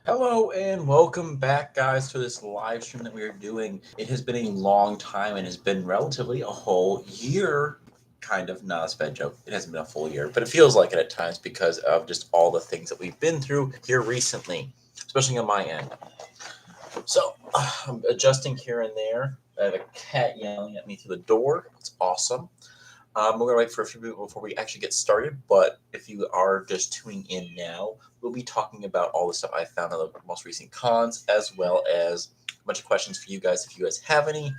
Hello and welcome back, guys, to this live stream that we are doing. It has been a long time and has been relatively a whole year. Kind of, not a bad joke. It hasn't been a full year, but it feels like it at times because of just all the things that we've been through here recently, especially on my end. So I'm adjusting here and there. I have a cat yelling at me through the door. It's awesome. We're gonna wait for a few people before we actually get started. But if you are just tuning in now, we'll be talking about all the stuff I found on the most recent cons, as well as a bunch of questions for you guys if you guys have any.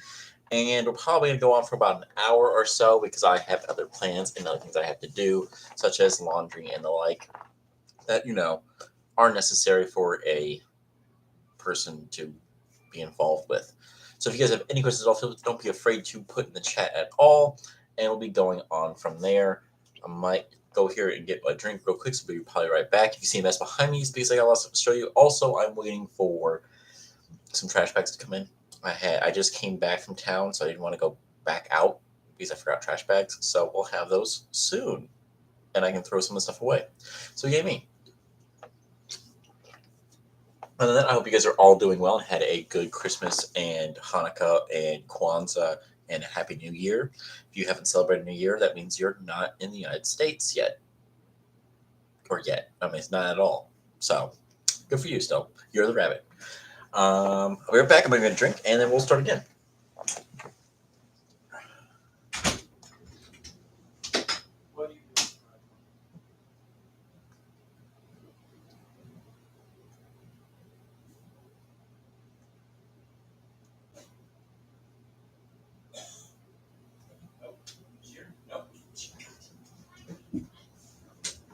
And we're probably gonna go on for about an hour or so because I have other plans and other things I have to do, such as laundry and the like, that are necessary for a person to be involved with. So if you guys have any questions at all, don't be afraid to put in the chat at all, and we'll be going on from there. I might go here and get a drink real quick, so we'll be probably right back. If you see a mess behind me, it's because I got lots to show you. Also, I'm waiting for some trash bags to come in. I just came back from town, so I didn't want to go back out because I forgot trash bags. So we'll have those soon, and I can throw some of the stuff away. So yay me. Other than that, I hope you guys are all doing well and had a good Christmas and Hanukkah and Kwanzaa and a Happy New Year. If you haven't celebrated New Year, that means you're not in the United States yet. Or yet. I mean, it's not at all. So, good for you still. You're the rabbit. I'll be right back. I'm going to drink and then we'll start again.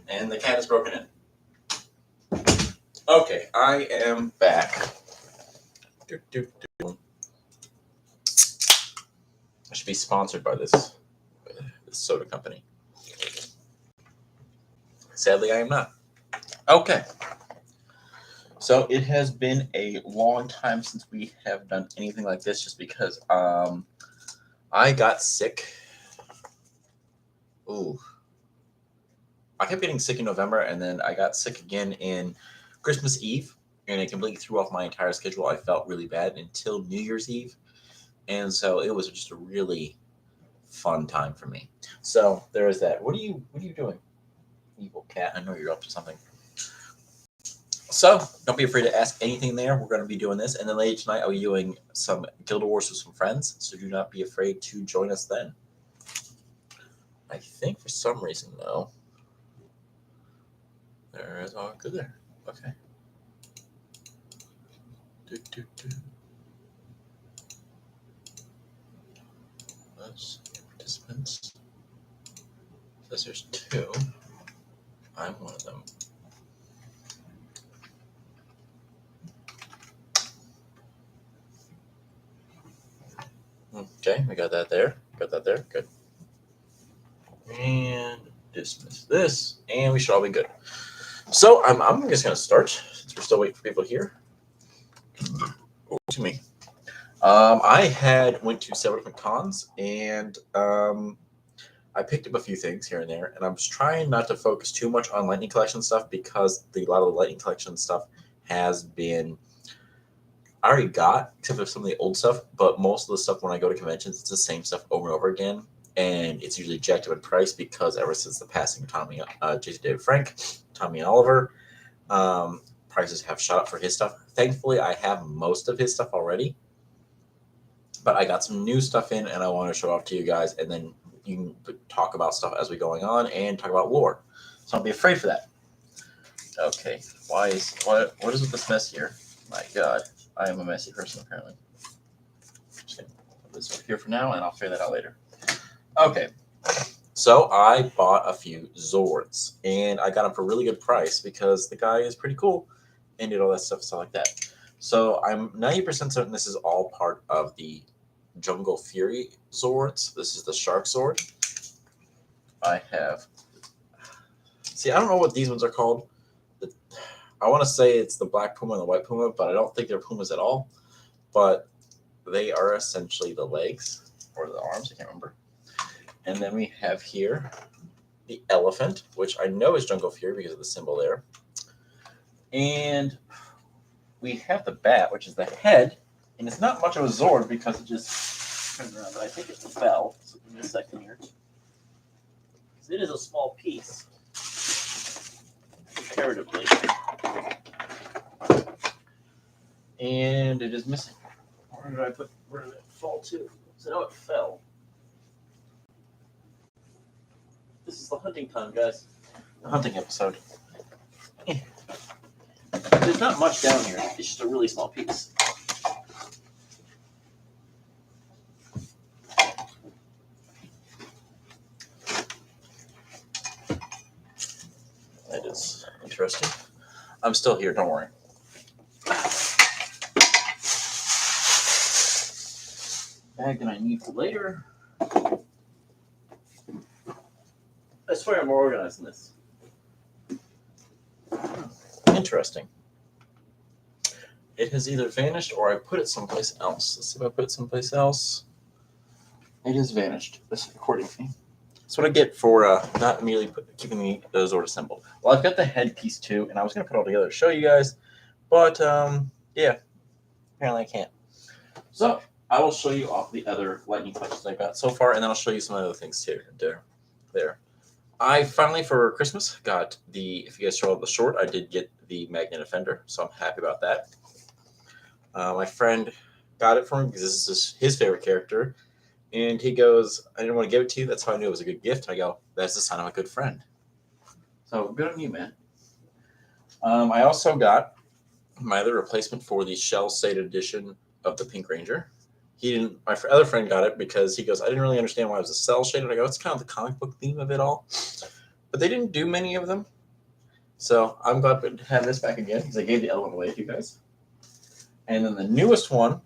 And the cat is broken in. Okay, I am back. I should be sponsored by this soda company. Sadly, I am not. Okay. So it has been a long time since we have done anything like this just because I got sick. Ooh. I kept getting sick in November and then I got sick again in Christmas Eve and it completely threw off my entire schedule. I felt really bad until New Year's Eve. And so it was just a really fun time for me. So there is that. What are you doing? Evil cat. I know you're up to something. So don't be afraid to ask anything there. We're going to be doing this. And then later tonight, I'll be doing some Guild Wars with some friends. So do not be afraid to join us then. I think for some reason, though, there is all good there. Okay. Let's see, participants. Says there's two. I'm one of them. Okay, we got that there. Got that there. Good. And dismiss this, and we should all be good. So I'm just gonna start since we're still waiting for people here. Oh, to me. I went to several different cons, and I picked up a few things here and there, and I'm just trying not to focus too much on Lightning Collection stuff because a lot of the Lightning Collection stuff has been I already got, except for some of the old stuff. But most of the stuff when I go to conventions, it's the same stuff over and over again, and it's usually jacked up in price because ever since the passing of Jason David Frank, Tommy Oliver, prices have shot up for his stuff. Thankfully, I have most of his stuff already, but I got some new stuff in, and I want to show off to you guys, and then you can talk about stuff as we going on and talk about lore. So don't be afraid for that. Okay, what is with this mess here? My God, I am a messy person apparently. Just gonna put this over here for now, and I'll figure that out later. Okay, so I bought a few Zords, and I got them for a really good price because the guy is pretty cool and did all that stuff like that. So I'm 90% certain this is all part of the Jungle Fury Zords. This is the Shark Zord. I have. See, I don't know what these ones are called. I want to say it's the Black Puma and the White Puma, but I don't think they're Pumas at all. But they are essentially the legs or the arms. I can't remember. And then we have here the elephant, which I know is Jungle Fury because of the symbol there. And we have the bat, which is the head, and it's not much of a Zord because it just turns around, but I think it fell. So give me a second here. It is a small piece, comparatively. And it is missing. Where did it fall to? So now it fell. This is the hunting time, guys. The hunting episode. There's not much down here. It's just a really small piece. That is interesting. I'm still here, don't worry. Bag that I need for later. I swear I'm more organized than this. Interesting. It has either vanished or I put it someplace else. Let's see if I put it someplace else. It has vanished, according to me. That's what I get for not immediately keeping the Zord assembled. Well, I've got the head piece too, and I was going to put it all together to show you guys, but yeah, apparently I can't. So I will show you off the other lightning touches I've got so far, and then I'll show you some other things too. There. I finally, for Christmas, got if you guys saw the short, I did get the Magnet Offender, so I'm happy about that. My friend got it for me because this is his favorite character, and he goes, I didn't want to give it to you, that's how I knew it was a good gift. I go, that's the sign of a good friend. So good on you, man. I also got my other replacement for the Shell Sated edition of the Pink Ranger. My other friend got it because he goes, I didn't really understand why it was a cell shaded. I go, it's kind of the comic book theme of it all. But they didn't do many of them. So I'm glad to have this back again because I gave the other one away to you guys. And then the newest one,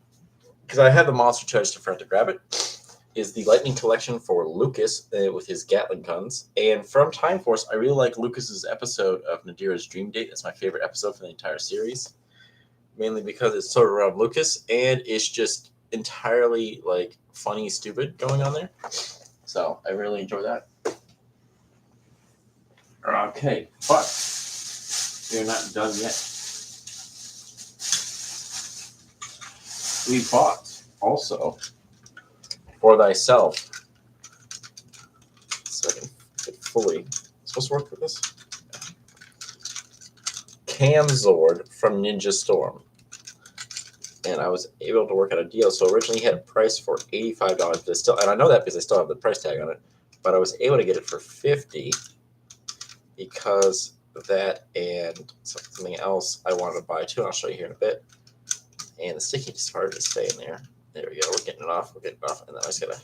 because I had the Monster Charge to forget to grab it, is the Lightning Collection for Lucas with his Gatling guns. And from Time Force, I really like Lucas's episode of Nadira's Dream Date. That's my favorite episode for the entire series. Mainly because it's sort of around Lucas, and it's just entirely like funny, stupid going on there. So I really enjoy that. Okay, but we're not done yet. We bought also For Thyself. So I can get fully. Supposed to work with this? Cam Zord from Ninja Storm. And I was able to work out a deal. So originally he had a price for $85, but and I know that because I still have the price tag on it. But I was able to get it for $50 because of that and something else I wanted to buy too. And I'll show you here in a bit. And the sticky just started to stay in there. There we go. We're getting it off. And then I just gotta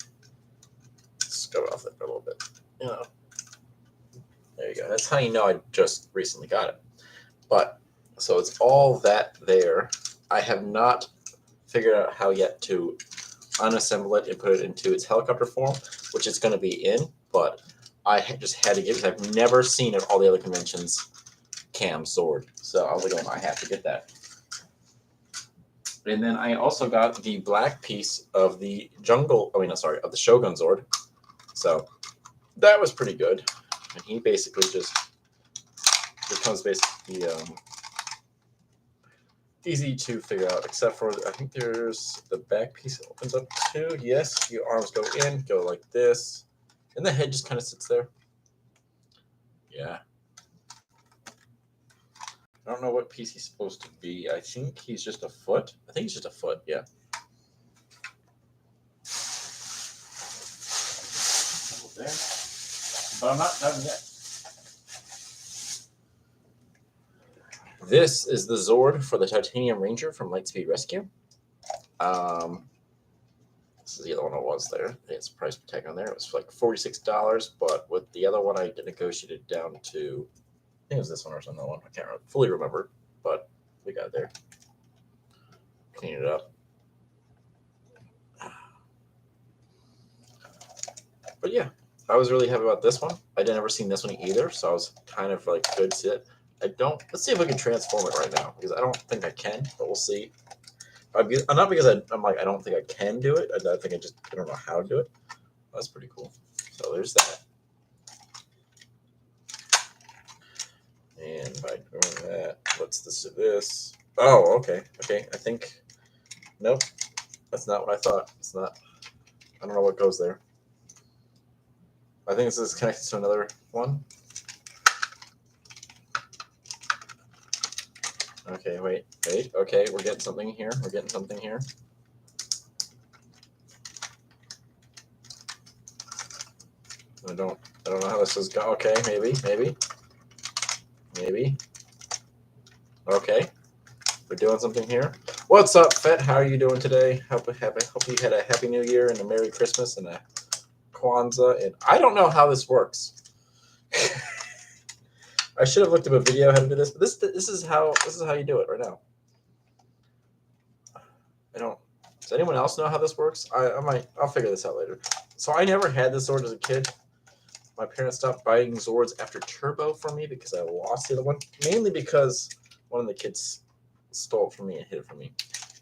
scrub it off there for a little bit. There you go. That's how you know I just recently got it. But so it's all that there. I have not figured out how yet to unassemble it and put it into its helicopter form, which it's going to be in, but I just had to get it. I've never seen it at all the other conventions, Cam Zord. So I was like, oh, I have to get that. And then I also got the black piece of the of the Shogun Zord. So that was pretty good. And he basically just becomes basically easy to figure out, except for I think there's the back piece that opens up too. Yes, your arms go in, go like this, and the head just kind of sits there. Yeah. I don't know what piece he's supposed to be. I think he's just a foot. I think he's just a foot, yeah. There. But I'm not done yet. This is the Zord for the Titanium Ranger from Lightspeed Rescue. This is the other one I was there. It's price tag on there. It was like $46, but with the other one I negotiated down to, I think it was this one or some other one. I can't fully remember, but we got it there. Clean it up. But yeah, I was really happy about this one. I'd never seen this one either, so I was kind of like good to see it. Let's see if I can transform it right now, because I don't think I can, but we'll see. Not because I'm like, I don't think I can do it. I don't know how to do it. That's pretty cool. So there's that. And by doing that, what's this to this? Oh, okay. Okay. I think. Nope. That's not what I thought. It's not. I don't know what goes there. I think this is connected to another one. Okay, wait. Okay, we're getting something here. We're getting something here. I don't know how this is going. Okay, maybe. Okay, we're doing something here. What's up, Fett? How are you doing today? Hope you had a happy New Year and a Merry Christmas and a Kwanzaa. And I don't know how this works. I should have looked up a video how to do this, but this is how you do it right now. I don't. Does anyone else know how this works? I'll figure this out later. So I never had this sword as a kid. My parents stopped buying Zords after Turbo for me because I lost the other one. Mainly because one of the kids stole it from me and hid it from me.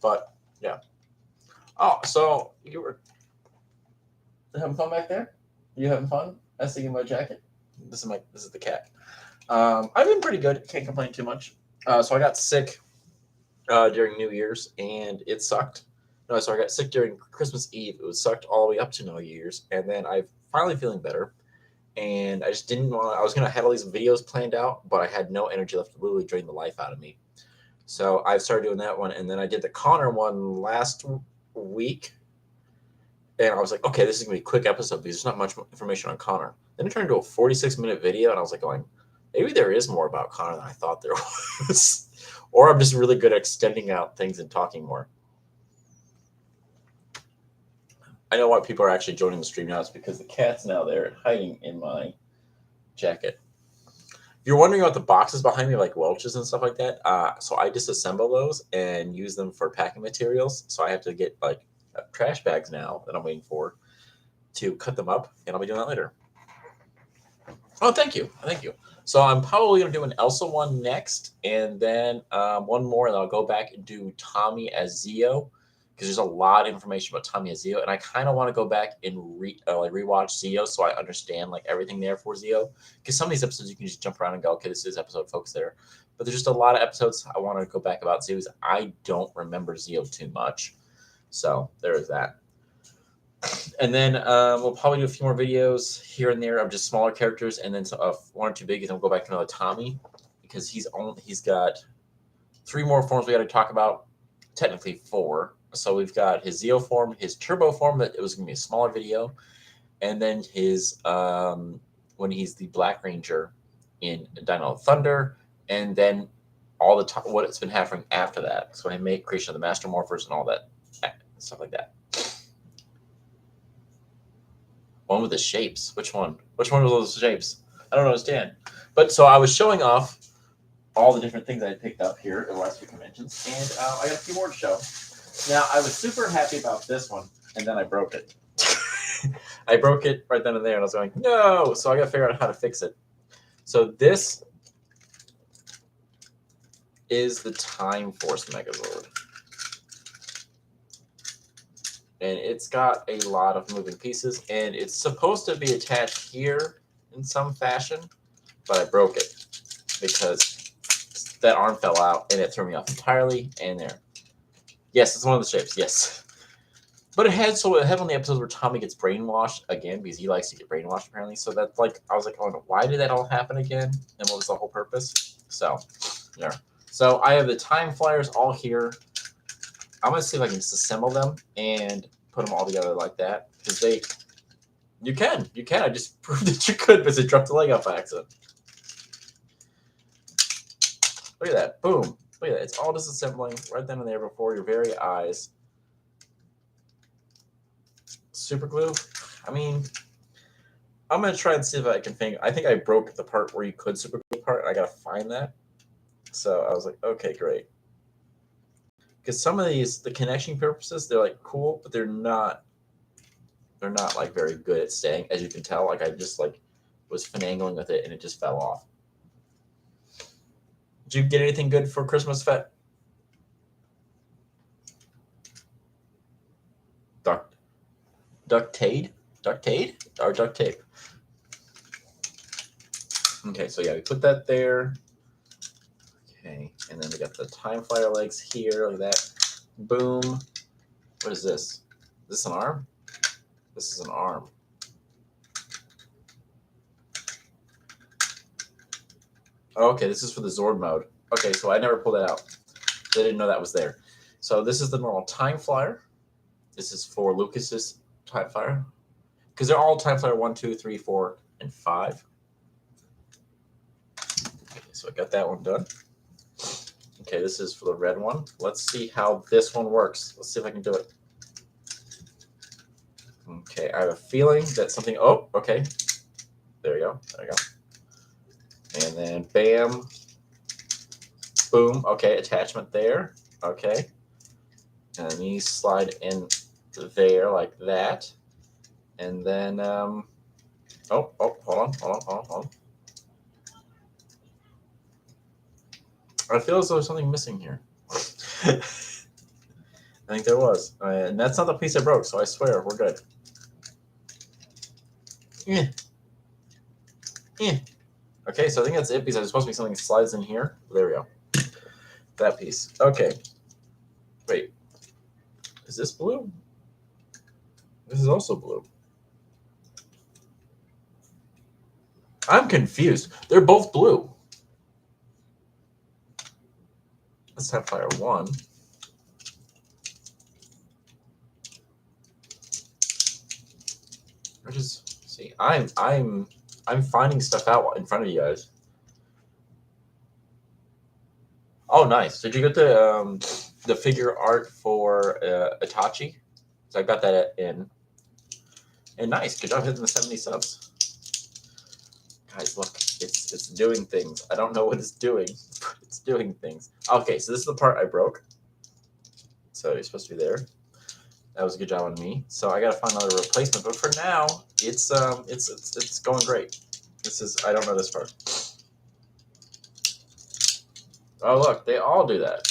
But yeah. Oh, so you were having fun back there? You having fun? Nesting in my jacket? This is the cat. I've been pretty good. Can't complain too much. So I got sick during New Year's and it sucked. No, so I got sick during Christmas Eve. It was sucked all the way up to New Year's, and then I'm finally feeling better. And I just didn't want. I was gonna have all these videos planned out, but I had no energy left to literally drain the life out of me. So I started doing that one, and then I did the Connor one last week, and I was like, okay, this is gonna be a quick episode because there's not much information on Connor. Then it turned into a 46-minute video, and I was like, going, maybe there is more about Connor than I thought there was, or I'm just really good at extending out things and talking more. I know why people are actually joining the stream now. It's because the cat's now there hiding in my jacket. If you're wondering about the boxes behind me, like Welch's and stuff like that, so I disassemble those and use them for packing materials. So I have to get like trash bags now that I'm waiting for to cut them up, and I'll be doing that later. Oh, thank you. So I'm probably going to do an Elsa one next, and then one more, and I'll go back and do Tommy as Zio, because there's a lot of information about Tommy as Zio, and I kind of want to go back and rewatch Zio so I understand like everything there for Zio. Because some of these episodes you can just jump around and go, okay, this is episode focus there, but there's just a lot of episodes I want to go back about Zio. I don't remember Zio too much, so there is that. And then we'll probably do a few more videos here and there of just smaller characters, and then one or two biggies, and we'll go back to another Tommy because he's got 3 more forms we got to talk about. Technically 4. So we've got his Zeo form, his Turbo form that it was going to be a smaller video, and then his when he's the Black Ranger in Dino Thunder, and then all the what it's been happening after that. So I make creation of the Master Morphers and all that stuff like that. One with the shapes. Which one? Which one of those shapes? I don't understand. But so I was showing off all the different things I had picked up here at the last few conventions, and I got a few more to show. Now, I was super happy about this one, and then I broke it. I broke it right then and there, and I was going, no! So I got to figure out how to fix it. So this is the Time Force Megazord. And it's got a lot of moving pieces, and it's supposed to be attached here in some fashion, but I broke it because that arm fell out and it threw me off entirely. And there, yes, it's one of the shapes, yes. But it had one of the episodes where Tommy gets brainwashed again because he likes to get brainwashed apparently. So that's like I was like, oh, why did that all happen again? And what was the whole purpose? So yeah. So I have the Time Flyers all here. I'm gonna see if I can disassemble them and put them all together like that because you can. I just proved that you could because it dropped the leg off by accident. Look at that, boom! Look at that, it's all disassembling right then and there before your very eyes. Super glue. I mean, I'm gonna try and see if I can think. I think I broke the part where you could super glue the part. I gotta find that. So I was like, okay, great. Because some of these, the connection purposes, they're like cool, but they're not like very good at staying, as you can tell. Like I just like was finagling with it and it just fell off. Did you get anything good for Christmas, Fett? Duct tape or duct tape? Okay, so yeah, we put that there. Okay, and then we got the Time Flyer legs here, like that. Boom. What is this? Is this an arm? This is an arm. Okay, this is for the Zord mode. Okay, so I never pulled it out. I didn't know that was there. So this is the normal Time Flyer. This is for Lucas's Time Flyer. Because they're all Time Flyer 1, 2, 3, 4, and 5. Okay, so I got that one done. Okay, this is for the red one. Let's see how this one works. Let's see if I can do it. Okay, I have a feeling that something... Oh, okay. There you go. There you go. And then bam. Boom. Okay, attachment there. Okay. And these slide in there like that. And then... oh, hold on. I feel as though there's something missing here. I think there was. And that's not the piece I broke, so I swear, we're good. Yeah. Okay, so I think that's it because there's supposed to be something that slides in here. There we go. That piece. Okay. Wait. Is this blue? This is also blue. I'm confused. They're both blue. Let's have fire 1. Or just see. I'm finding stuff out in front of you guys. Oh, nice. Did you get the figure art for Itachi? So I got that in. And nice. Good job hitting the 70 subs. Guys, look. It's doing things. I don't know what it's doing, but it's doing things. Okay, so this is the part I broke. So you're supposed to be there. That was a good job on me. So I gotta find another replacement. But for now, it's going great. This is I don't know this part. Oh look, they all do that.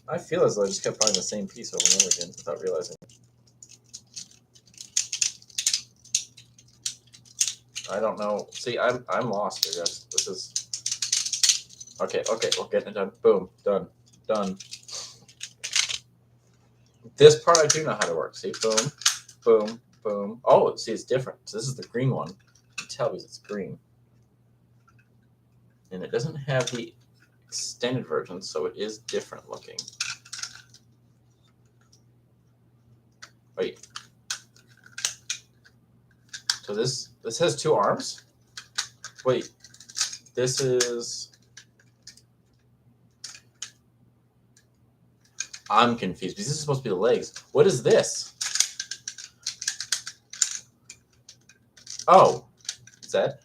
I feel as though I just kept finding the same piece over and over again without realizing. I don't know. See, I'm lost here, guys. This is okay. We're getting it done. Boom, done. This part I do know how to work. See, boom. Oh, see, it's different. So this is the green one. You can tell because it's green, and it doesn't have the extended version, so it is different looking. Wait. So this has 2 arms? Wait. This is... I'm confused because this is supposed to be the legs. What is this? Oh. Is that...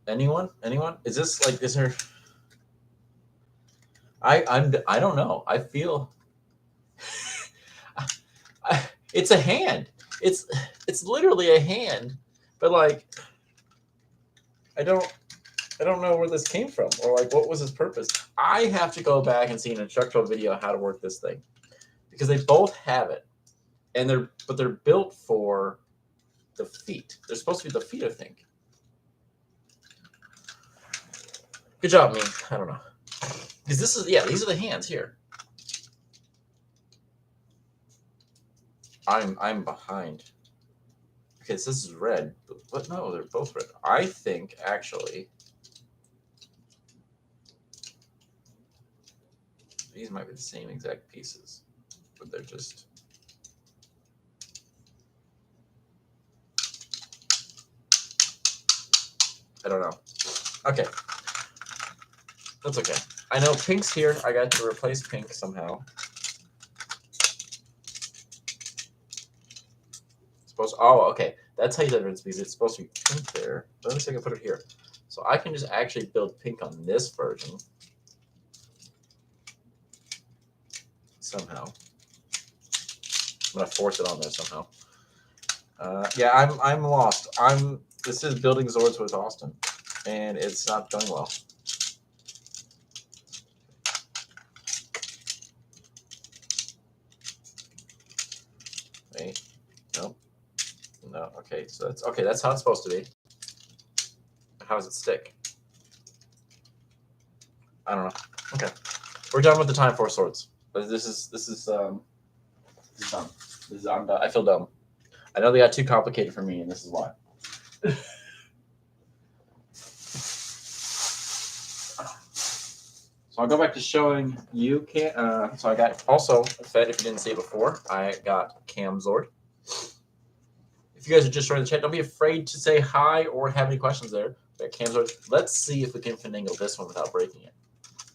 Anyone? Is this like... Is there... I don't know. I feel... it's a hand. It's literally a hand. But like... I don't know where this came from or like what was its purpose. I have to go back and see an instructional video how to work this thing because they both have it, and they're built for the feet. They're supposed to be the feet, I think. Good job, me. I don't know because this is these are the hands here. I'm behind. Okay, so this is red, but no, they're both red. I think actually. These might be the same exact pieces, but they're just... I don't know. Okay. That's okay. I know pink's here. I got to replace pink somehow. Oh, okay. That's how you do it because it's supposed to be pink there. Let me see if I can put it here. So I can just actually build pink on this version. Somehow. I'm gonna force it on there somehow. Yeah, I'm lost. This is building Zords with Austin, and it's not going well. Wait, nope. Okay, so that's how it's supposed to be. How does it stick? I don't know. Okay, we're done with the Time Force swords. This is dumb. I'm done. I feel dumb. I know they got too complicated for me, and this is why. So I'll go back to showing you. So I got also Fed. If you didn't see it before, I got Camzord. If you guys are just joining the chat, don't be afraid to say hi or have any questions there. We got Camzord. Let's see if we can finagle this one without breaking it.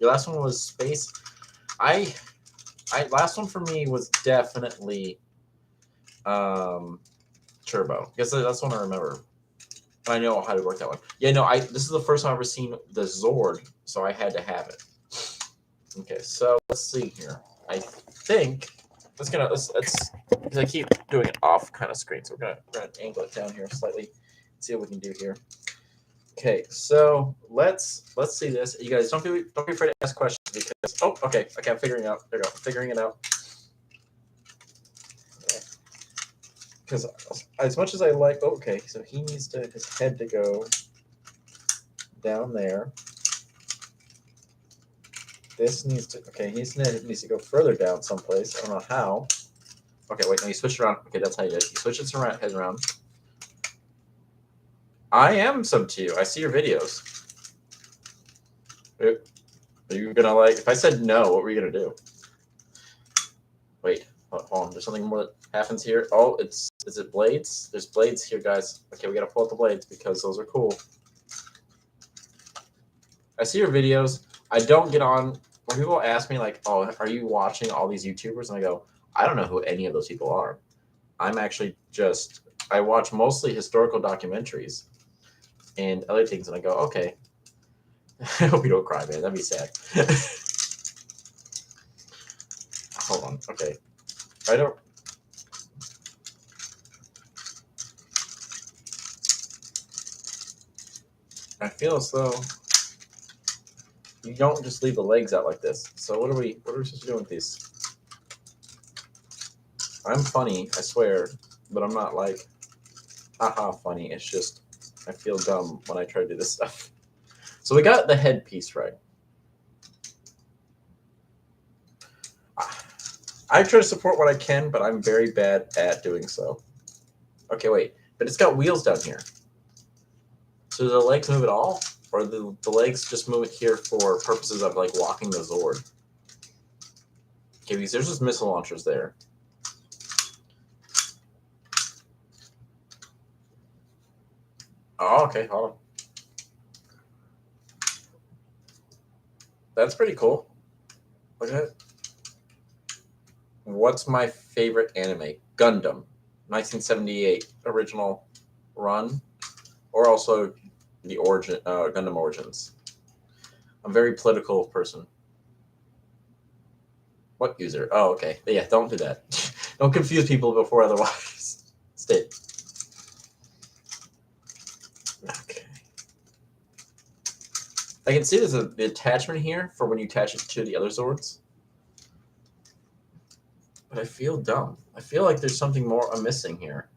Your last one was Space. Last one for me was definitely Turbo, because that's one I remember. I know how to work that one. Yeah, no, this is the first time I've ever seen the Zord, so I had to have it. Okay, so let's see here. I think let's because I keep doing it off kind of screen, so we're gonna angle it down here slightly. See what we can do here. Okay, so let's see this. You guys don't be afraid to ask questions because okay, I'm figuring it out. There we go. I'm figuring it out. Because as much as I like, okay, so he needs his head to go down there. This needs to, okay, his head needs to go further down someplace. I don't know how. Okay, wait, no, you switch it around. Okay, that's how you do it. You switch it around, head around. I am sub to you. I see your videos. Are you gonna if I said no, what were you gonna do? Wait, hold on. There's something more that happens here. Oh, is it blades? There's blades here, guys. Okay, we gotta pull out the blades because those are cool. I see your videos. I don't get on when people ask me like, "Oh, are you watching all these YouTubers?" And I go, "I don't know who any of those people are. I'm actually I watch mostly historical documentaries and other things." And I go, "Okay." I hope you don't cry, man. That'd be sad. Hold on. Okay. I feel as though you don't just leave the legs out like this. So what are we supposed to do with these? I'm funny, I swear, but I'm not like haha funny. It's just I feel dumb when I try to do this stuff. So we got the headpiece right. I try to support what I can, but I'm very bad at doing so. Okay, wait, but it's got wheels down here. So do the legs move at all? Or the legs just move it here for purposes of like walking the Zord? Okay, because there's just missile launchers there. Oh, okay, hold on. That's pretty cool. Look at it. What's my favorite anime? Gundam. 1978 original run. Or also the Gundam Origins. I'm a very political person. What user? Oh, okay. But yeah, don't do that. Don't confuse people before otherwise. Stay. Okay. I can see there's the attachment here for when you attach it to the other Zords. But I feel dumb. I feel like there's something more I'm missing here.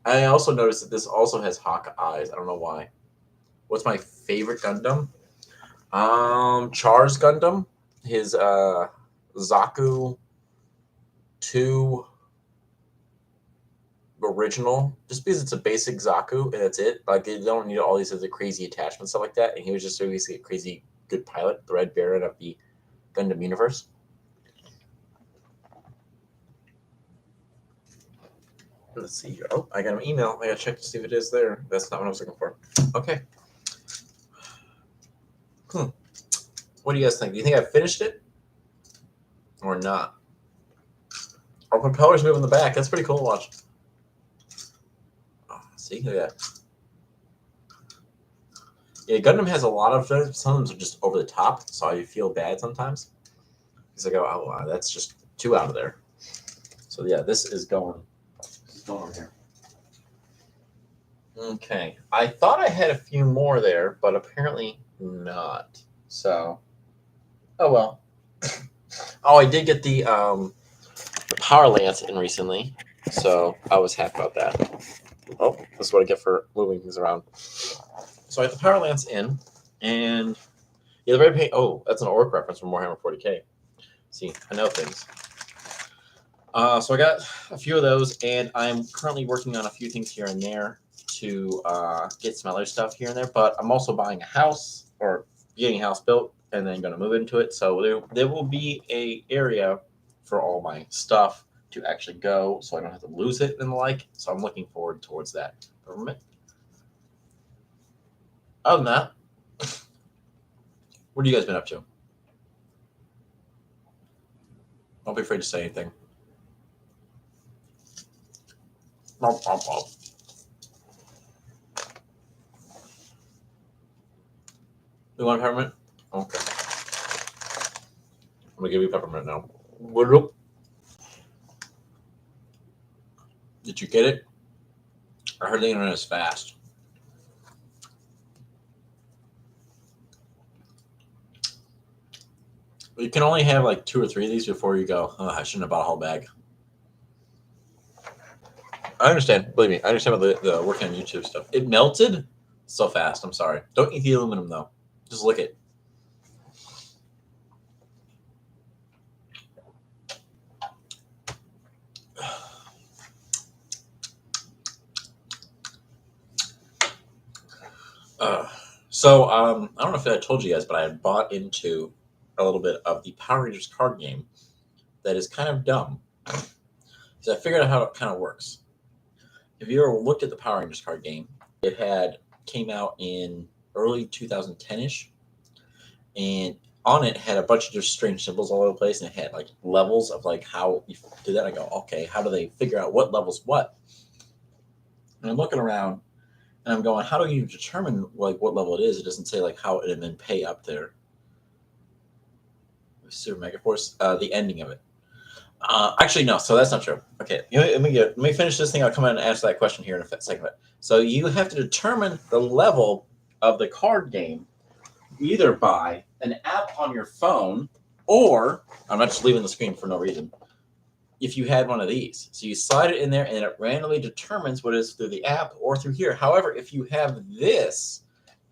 I also noticed that this also has Hawk eyes. I don't know why. What's my favorite Gundam? Char's Gundam. His Zaku 2 original. Just because it's a basic Zaku and that's it. Like they don't need all these other crazy attachments, stuff like that. And he was just basically a crazy good pilot, the Red Baron of the Gundam universe. Let's see here. Oh, I got an email. I gotta check to see if it is there. That's not what I was looking for. Okay. What do you guys think? Do you think I finished it or not? Our propellers move in the back. That's pretty cool to watch. Oh, see, look at that. Yeah, Gundam has a lot of them. Some of them are just over the top, so I feel bad sometimes. Because I go, oh, wow, that's just 2 out of there. So yeah, this is going over here. Okay, I thought I had a few more there, but apparently not. So, oh well. Oh, I did get the Power Lance in recently. So I was happy about that. Oh, this is what I get for moving things around. So I got the Power Lance in, and yeah, the red paint. Oh, that's an orc reference from Warhammer 40k. See, I know things. So I got a few of those, and I'm currently working on a few things here and there to get some other stuff here and there. But I'm also buying a house or getting a house built, and then going to move into it. So there will be a area for all my stuff to actually go, so I don't have to lose it and the like. So I'm looking forward towards that. Other than that, what have you guys been up to? Don't be afraid to say anything. You want peppermint? Okay. I'm gonna give you peppermint now. Did you get it? I heard the internet is fast. You can only have like 2 or 3 of these before you go, oh, I shouldn't have bought a whole bag. I understand. Believe me, I understand about the working on YouTube stuff. It melted so fast. I'm sorry. Don't eat the aluminum though. Just lick it. I don't know if I told you guys, but I had bought into a little bit of the Power Rangers card game that is kind of dumb. So I figured out how it kind of works. If you ever looked at the Power Rangers card game, it came out in early 2010ish, and on it had a bunch of just strange symbols all over the place, and it had like levels of like how you do that. I go, okay, how do they figure out what level's what? And I'm looking around, and I'm going, how do you determine like what level it is? It doesn't say like how it and then pay up there. Super Mega Force, the ending of it. Actually, no. So that's not true. Okay, let me finish this thing. I'll come in and answer that question here in a second. So you have to determine the level of the card game either by an app on your phone, or I'm not just leaving the screen for no reason. If you had one of these, so you slide it in there, and it randomly determines what is through the app or through here. However, if you have this,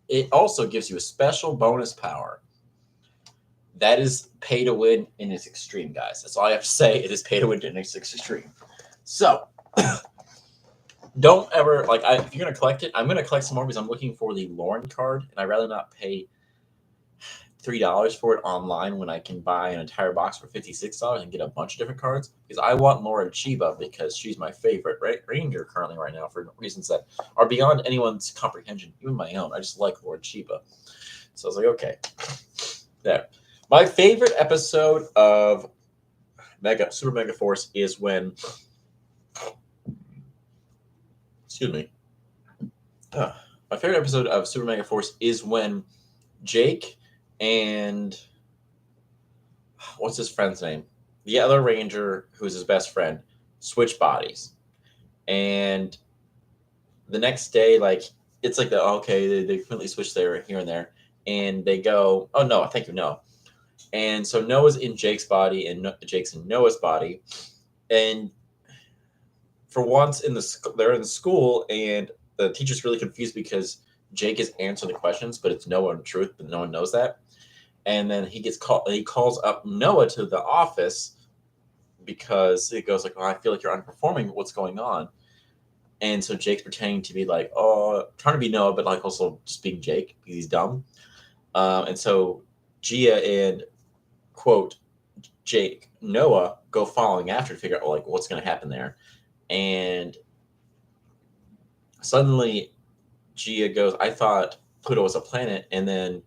it also gives you a special bonus power. That is pay to win in its extreme, guys. That's all I have to say. It is pay to win in its extreme. So, don't ever if you're gonna collect it, I'm gonna collect some more because I'm looking for the Lauren card, and I'd rather not pay $3 for it online when I can buy an entire box for $56 and get a bunch of different cards. Because I want Lauren Chiba because she's my favorite Ranger currently right now for reasons that are beyond anyone's comprehension, even my own. I just like Lauren Chiba. So I was like, okay, there. My favorite episode of Super Mega Force is when, excuse me, my favorite episode of Super Mega Force is when Jake and what's his friend's name? The other Ranger, who's his best friend, switch bodies. And the next day, like, it's like they completely switch there, here and there. And they go, oh, no, thank you, no. And so Noah's in Jake's body, and Jake's in Noah's body. And for once, they're in school, and the teacher's really confused because Jake is answering the questions, but it's Noah in truth, but no one knows that. And then he calls up Noah to the office because it goes like, oh, I feel like you're underperforming. What's going on? And so Jake's pretending to be like, oh, trying to be Noah, but like also just being Jake because he's dumb. And so Gia and quote Noah go following after to figure out like what's going to happen there. And suddenly Gia goes, I thought Pluto was a planet. And then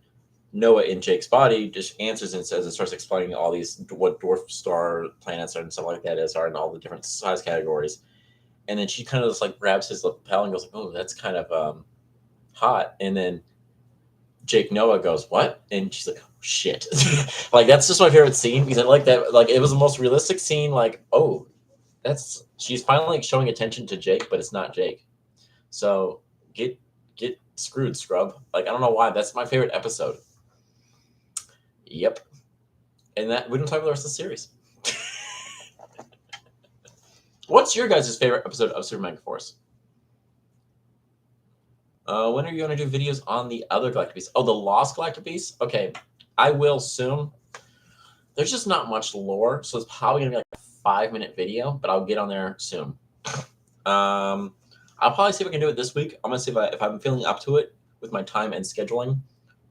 Noah in Jake's body just answers and says and starts explaining all these what dwarf star planets are and stuff like that are and all the different size categories. And then she kind of just like grabs his lapel and goes like, oh, that's kind of hot. And then Jake Noah goes, what? And she's like, oh, shit. Like, that's just my favorite scene because I like that. Like, it was the most realistic scene. Like, oh, she's finally showing attention to Jake, but it's not Jake. So get screwed, scrub. Like, I don't know why. That's my favorite episode. Yep. And that we don't talk about the rest of the series. What's your guys' favorite episode of Super Mega Force? When are you going to do videos on the other Galactic Beasts? Oh, the Lost Galactic Beasts? Okay, I will soon. There's just not much lore, so it's probably going to be like a 5-minute video, but I'll get on there soon. I'll probably see if I can do it this week. I'm going to see if I'm feeling up to it with my time and scheduling.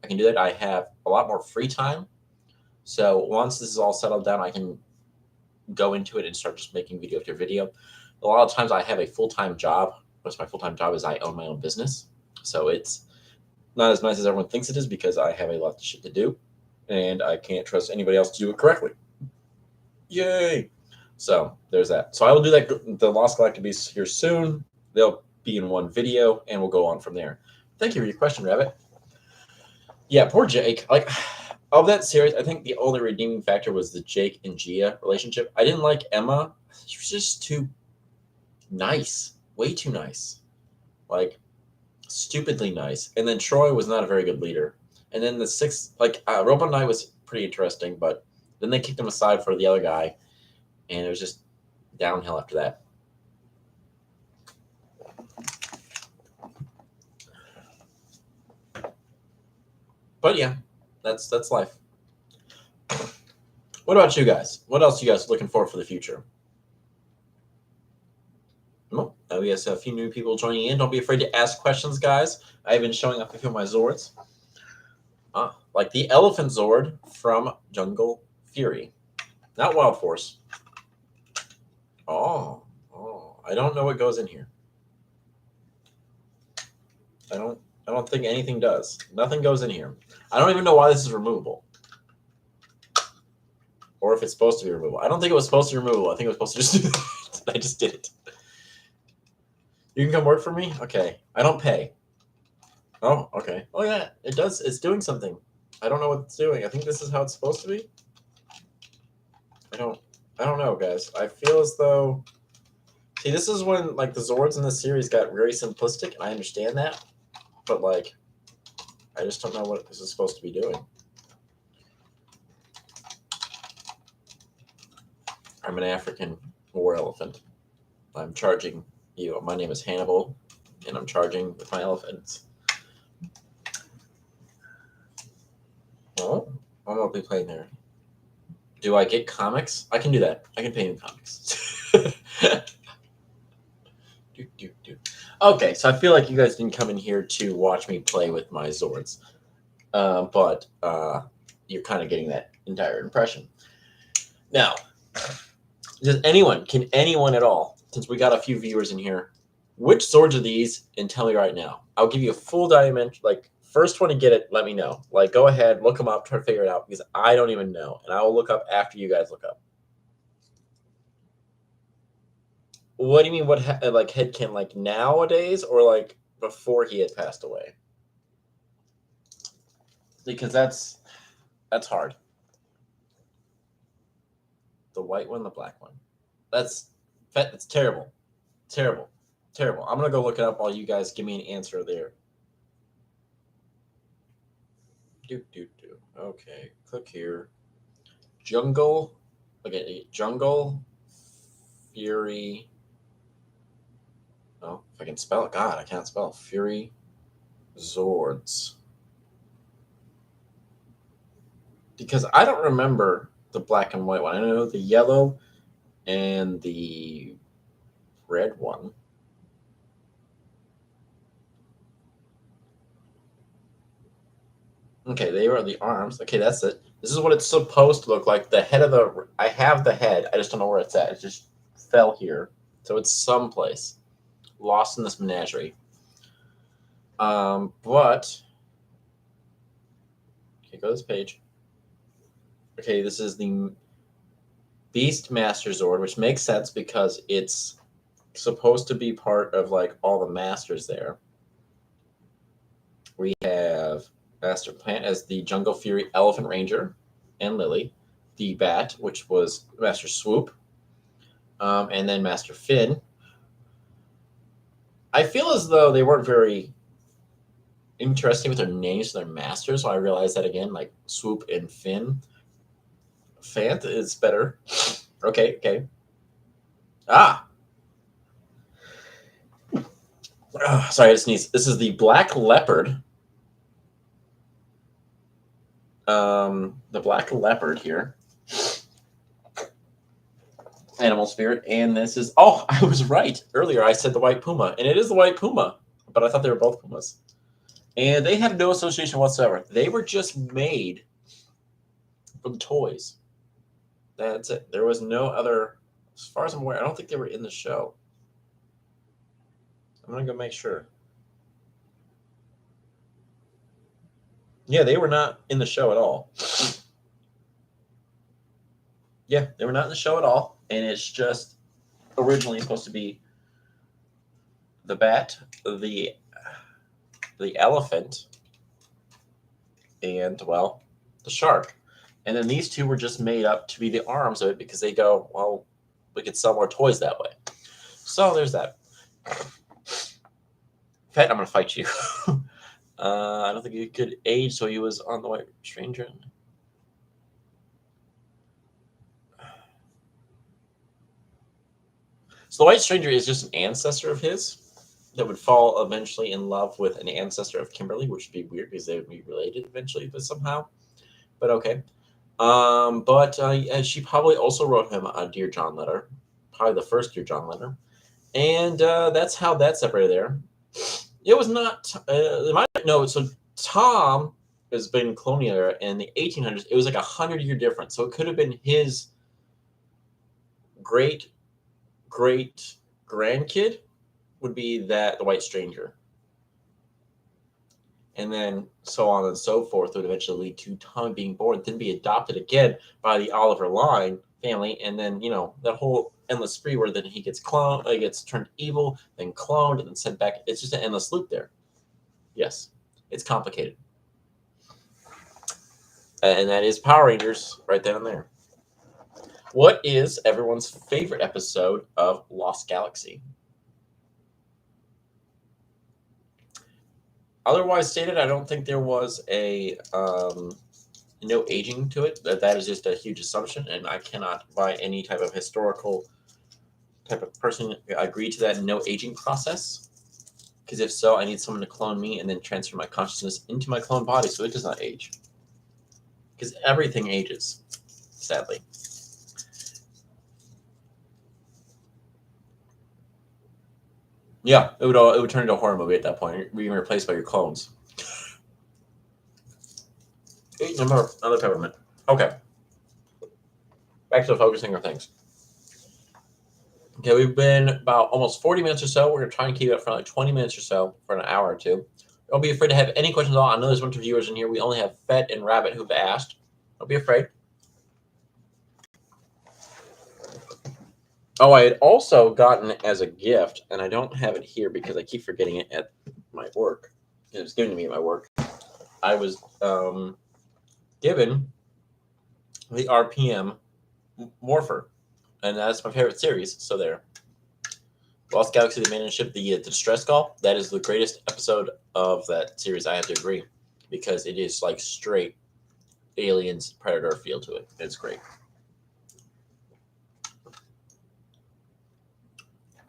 I can do that. I have a lot more free time. So once this is all settled down, I can go into it and start just making video after video. A lot of times I have a full-time job. Most of my full-time job is I own my own business. So it's not as nice as everyone thinks it is because I have a lot of shit to do and I can't trust anybody else to do it correctly. Yay! So there's that. So I will do that, the Lost Galactic Beasts here soon. They'll be in one video and we'll go on from there. Thank you for your question, Rabbit. Yeah, poor Jake. Like, of that series, I think the only redeeming factor was the Jake and Gia relationship. I didn't like Emma. She was just too nice. Way too nice. Like, stupidly nice. And then Troy was not a very good leader. And then the sixth, like, Robot Knight was pretty interesting, but then they kicked him aside for the other guy, and it was just downhill after that. But yeah, that's life. What about you guys? What else are you guys looking for the future? Well, we have a few new people joining in. Don't be afraid to ask questions, guys. I've been showing off a few of my Zords. Like the Elephant Zord from Jungle Fury. Not Wild Force. Oh, I don't know what goes in here. I don't think anything does. Nothing goes in here. I don't even know why this is removable. Or if it's supposed to be removable. I don't think it was supposed to be removable. I think it was supposed to just do that. I just did it. You can come work for me? Okay. I don't pay. Oh, okay. Oh yeah, it does. It's doing something. I don't know what it's doing. I think this is how it's supposed to be. I don't know, guys. I feel as though, see, this is when like the Zords in this series got very simplistic, and I understand that, but like, I just don't know what this is supposed to be doing. I'm an African war elephant. I'm charging you. My name is Hannibal, and I'm charging with my elephants. Oh, I'm gonna be playing there. Do I get comics? I can do that. I can pay in comics. Okay, so I feel like you guys didn't come in here to watch me play with my Zords, but you're kind of getting that entire impression. Now, can anyone at all, since we got a few viewers in here, which Zords are these? And tell me right now. I'll give you a full dimension, like, first one to get it, let me know. Like, go ahead, look them up, try to figure it out, because I don't even know. And I will look up after you guys look up. What do you mean, like, Headcan, like, nowadays, or, like, before he had passed away? Because that's hard. The white one, the black one. That's terrible. Terrible. Terrible. I'm going to go look it up while you guys give me an answer there. Okay, click here. Jungle. Okay, Jungle Fury. Oh, if I can spell it. God, I can't spell Fury Zords. Because I don't remember the black and white one. I know the yellow and the red one. Okay, they are the arms. Okay, that's it. This is what it's supposed to look like. The head of the... I have the head. I just don't know where it's at. It just fell here. So it's someplace. Lost in this menagerie. But... Okay, go to this page. Okay, this is the Beast Master Zord, which makes sense because it's supposed to be part of, like, all the masters there. We have Master Plant as the Jungle Fury Elephant Ranger and Lily. The Bat, which was Master Swoop. And then Master Finn. I feel as though they weren't very interesting with their names and their masters, so I realized that again, like Swoop and Finn. Fant is better. Okay. Ah, Sorry, I just sneezed. This is the Black Leopard. The Black Leopard here. Animal Spirit. And this is... Oh, I was right. Earlier I said the White Puma. And it is the White Puma. But I thought they were both Pumas. And they have no association whatsoever. They were just made from toys. That's it. There was no other... As far as I'm aware, I don't think they were in the show. I'm going to go make sure. Yeah, they were not in the show at all. Yeah, they were not in the show at all. And it's just originally supposed to be the bat, the elephant, and, well, the shark. And then these two were just made up to be the arms of it because they go, well, we could sell more toys that way. So there's that. Pet, I'm going to fight you. I don't think he could age, so he was on the White Stranger. So the White Stranger is just an ancestor of his that would fall eventually in love with an ancestor of Kimberly, which would be weird because they would be related eventually, but somehow. But okay. She probably also wrote him a Dear John letter, probably the first Dear John letter, and that's how that separated there. It was not. So Tom has been colonial era in the 1800s. It was like 100-year difference, so it could have been his great grandkid would be the White Stranger, and then so on and so forth would eventually lead to Tom being born, then be adopted again by the Oliver line family, and then that whole endless spree where then he gets cloned, he gets turned evil, then cloned, and then sent back. It's just an endless loop there. Yes, it's complicated, and that is Power Rangers right then and there. What is everyone's favorite episode of Lost Galaxy? Otherwise stated, I don't think there was a no aging to it. That is just a huge assumption, and I cannot, by any type of historical type of person, agree to that no aging process. Because if so, I need someone to clone me and then transfer my consciousness into my clone body so it does not age. Because everything ages, sadly. Yeah, it would turn into a horror movie at that point. You're being replaced by your clones. Another peppermint. Okay. Back to focusing on things. Okay, we've been about almost 40 minutes or so. We're going to try and keep it for like 20 minutes or so for an hour or two. Don't be afraid to have any questions at all. I know there's a bunch of viewers in here. We only have Fett and Rabbit who've asked. Don't be afraid. Oh, I had also gotten as a gift, and I don't have it here because I keep forgetting it at my work. It was given to me at my work. I was given the RPM Morpher, and that's my favorite series. So there. Lost Galaxy, the Abandoned Ship, the Distress Call. That is the greatest episode of that series. I have to agree because it is like straight Aliens Predator feel to it. It's great.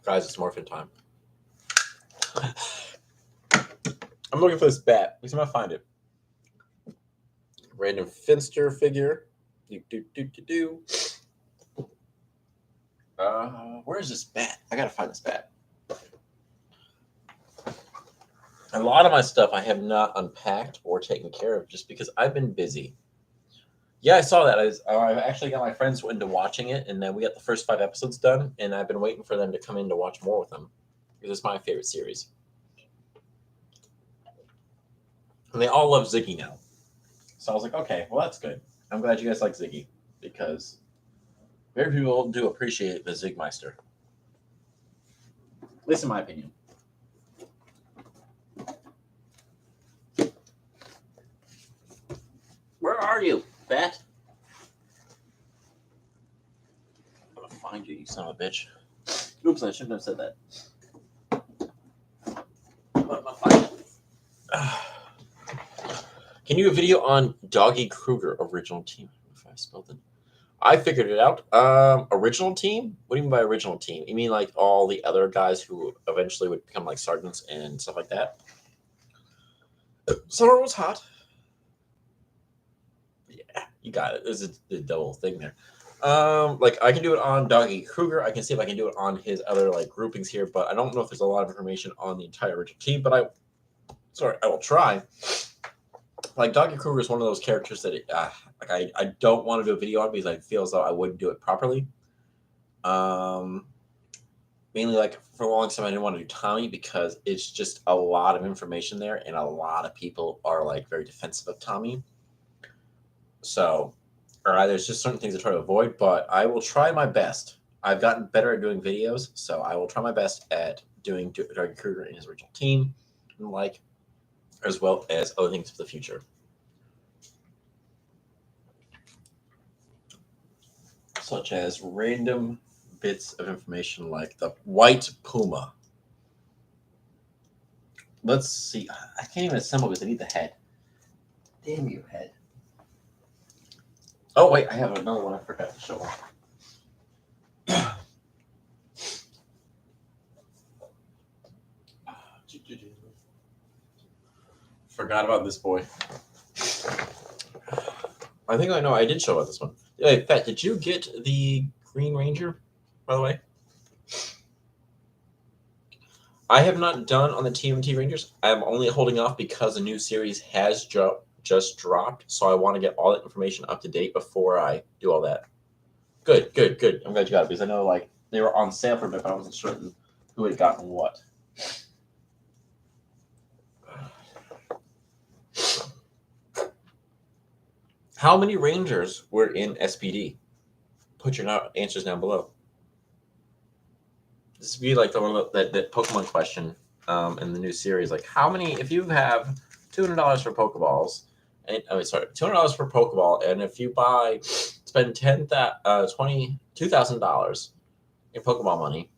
Guys, it's morphin time. I'm looking for this bat. Let's see if I find it. Random Finster figure. Where is this bat? I gotta find this bat. A lot of my stuff I have not unpacked or taken care of just because I've been busy. Yeah, I saw that. I actually got my friends into watching it, and then we got the first 5 episodes done, and I've been waiting for them to come in to watch more with them because it's my favorite series. And they all love Ziggy now. So I was like, okay, well, that's good. I'm glad you guys like Ziggy because very few people do appreciate the Zigmeister. At least in my opinion. Where are you, Bat? I'm gonna find you, you son of a bitch. Oops, I shouldn't have said that. Can you do a video on Doggy Kruger original team? If I spelled it. I figured it out. Original team? What do you mean by original team? You mean like all the other guys who eventually would become like sergeants and stuff like that? Summer was hot. Yeah, you got it. There's the double thing there. Like I can do it on Doggy Kruger. I can see if I can do it on his other like groupings here, but I don't know if there's a lot of information on the entire original team. But I will try. Like Doggy Kruger is one of those characters that I don't want to do a video on because I feel as though I wouldn't do it properly. Um, Mainly like for a long time I didn't want to do Tommy because it's just a lot of information there, and a lot of people are like very defensive of Tommy. So, or there's just certain things I try to avoid, but I will try my best. I've gotten better at doing videos, so I will try my best at doing Doggy Kruger and his original team, and like as well as other things for the future. Such as random bits of information like the white puma. Let's see. I can't even assemble because I need the head. Damn you, head. Oh, wait. I have another one I forgot to show. Forgot about this boy. I think I know. I did show about this one. Hey, Pat, did you get the Green Ranger, by the way? I have not done on the TMNT Rangers. I'm only holding off because a new series has just dropped, so I want to get all that information up to date before I do all that. Good, good, good. I'm glad you got it because I know like they were on sale for a bit, but I wasn't certain who had gotten what. How many Rangers were in SPD? Put your answers down below. This would be like the one that Pokemon question in the new series. Like, how many? If you have $200 for Pokeballs, and $200 for Pokeball, and if you spend $2,000 in Pokeball money,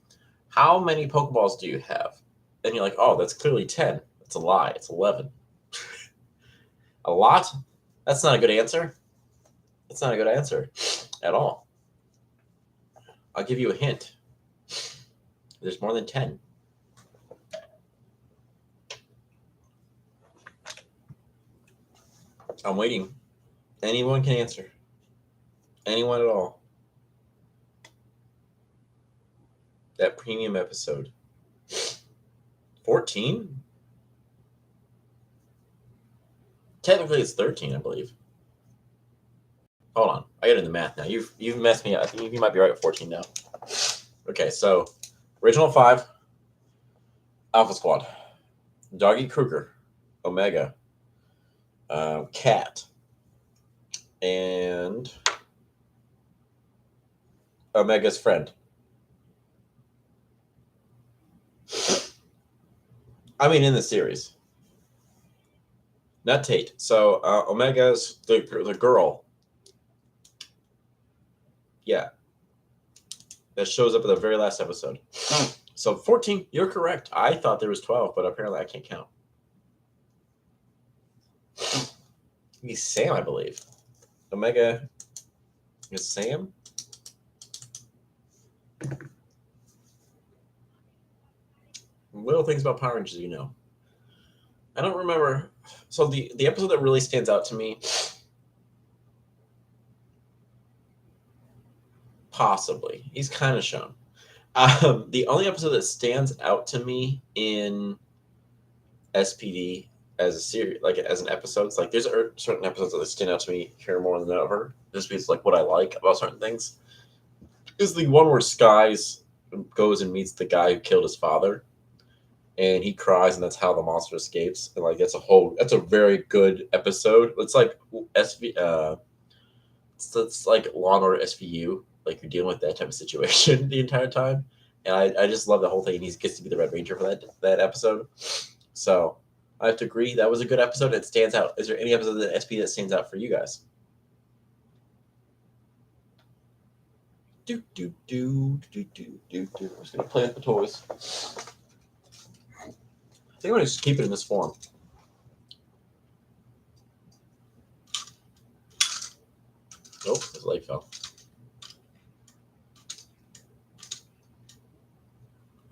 how many Pokeballs do you have? And you're like, oh, that's clearly 10. That's a lie. It's 11. A lot? That's not a good answer. That's not a good answer at all. I'll give you a hint. There's more than 10. I'm waiting. Anyone can answer. Anyone at all. That premium episode. 14? Technically, it's 13, I believe. Hold on. I got into math now. You've messed me up. I think you might be right at 14 now. Okay, so original 5, Alpha Squad, Doggy Kruger, Omega, Cat, and Omega's friend. I mean, in the series. Not Tate. So Omega's the girl. Yeah. That shows up at the very last episode. So 14, you're correct. I thought there was 12, but apparently I can't count. He's Sam, I believe. Omega is Sam? Little things about Power Rangers you know. I don't remember. So the episode that really stands out to me, possibly, he's kind of shown. The only episode that stands out to me in SPD as a series, like as an episode, it's like there's certain episodes that stand out to me here more than ever, just because like what I like about certain things. Is the one where Skies goes and meets the guy who killed his father, and he cries, and that's how the monster escapes. And like that's a very good episode. It's like it's like Law and Order SVU, like you're dealing with that type of situation the entire time. And I just love the whole thing. And he gets to be the Red Ranger for that episode. So I have to agree that was a good episode. It stands out. Is there any episode of the SP that stands out for you guys? I'm just gonna play with the toys. I think I'm gonna just keep it in this form. Nope, his leg fell.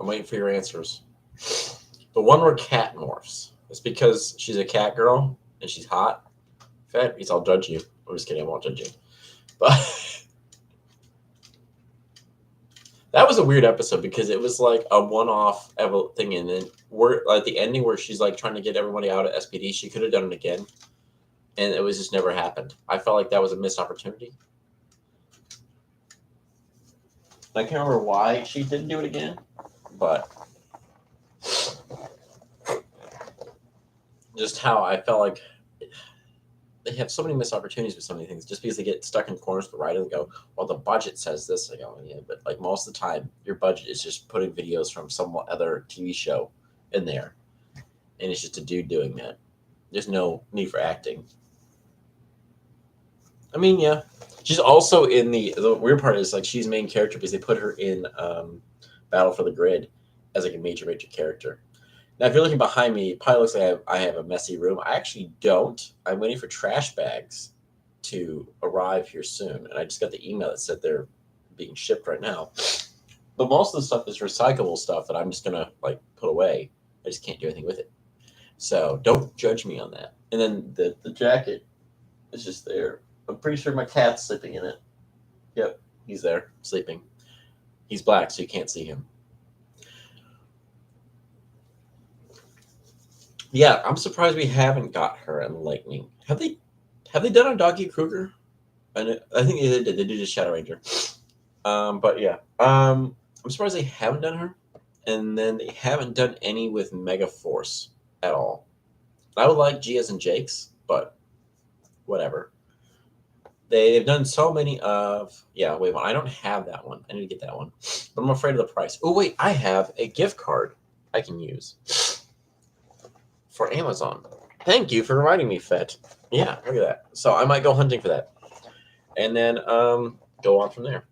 I'm waiting for your answers. The one where Cat morphs. It's because she's a cat girl and she's hot. Fat means I'll judge you. I'm just kidding. I won't judge you. But that was a weird episode because it was like a one-off thing, and then we're at the ending where she's like trying to get everybody out of SPD. She could have done it again, and it was just never happened. I felt like that was a missed opportunity. I can't remember why she didn't do it again, but just how I felt like they have so many missed opportunities with so many things just because they get stuck in corners to write and go, well, the budget says this. I go, yeah, but like most of the time, your budget is just putting videos from some other TV show in there, and it's just a dude doing that. There's no need for acting. I mean, yeah, she's also in the weird part is like she's main character because they put her in Battle for the Grid as like a major character. Now, if you're looking behind me, it probably looks like I have a messy room. I actually don't. I'm waiting for trash bags to arrive here soon, and I just got the email that said they're being shipped right now. But most of the stuff is recyclable stuff that I'm just gonna like put away. I just can't do anything with it. So don't judge me on that. And then the jacket is just there. I'm pretty sure my cat's sleeping in it. Yep, he's there, sleeping. He's black, so you can't see him. Yeah, I'm surprised we haven't got her in Lightning. Have they done a Doggy Kruger? I think they did. They did a Shadow Ranger. But yeah, I'm surprised they haven't done her, and then they haven't done any with Mega Force at all. I would like Gia's and Jake's, but whatever. They've done so many of wait, I don't have that one. I need to get that one, but I'm afraid of the price. Oh wait, I have a gift card I can use for Amazon. Thank you for reminding me, Fett. Yeah, look at that. So I might go hunting for that, and then go on from there.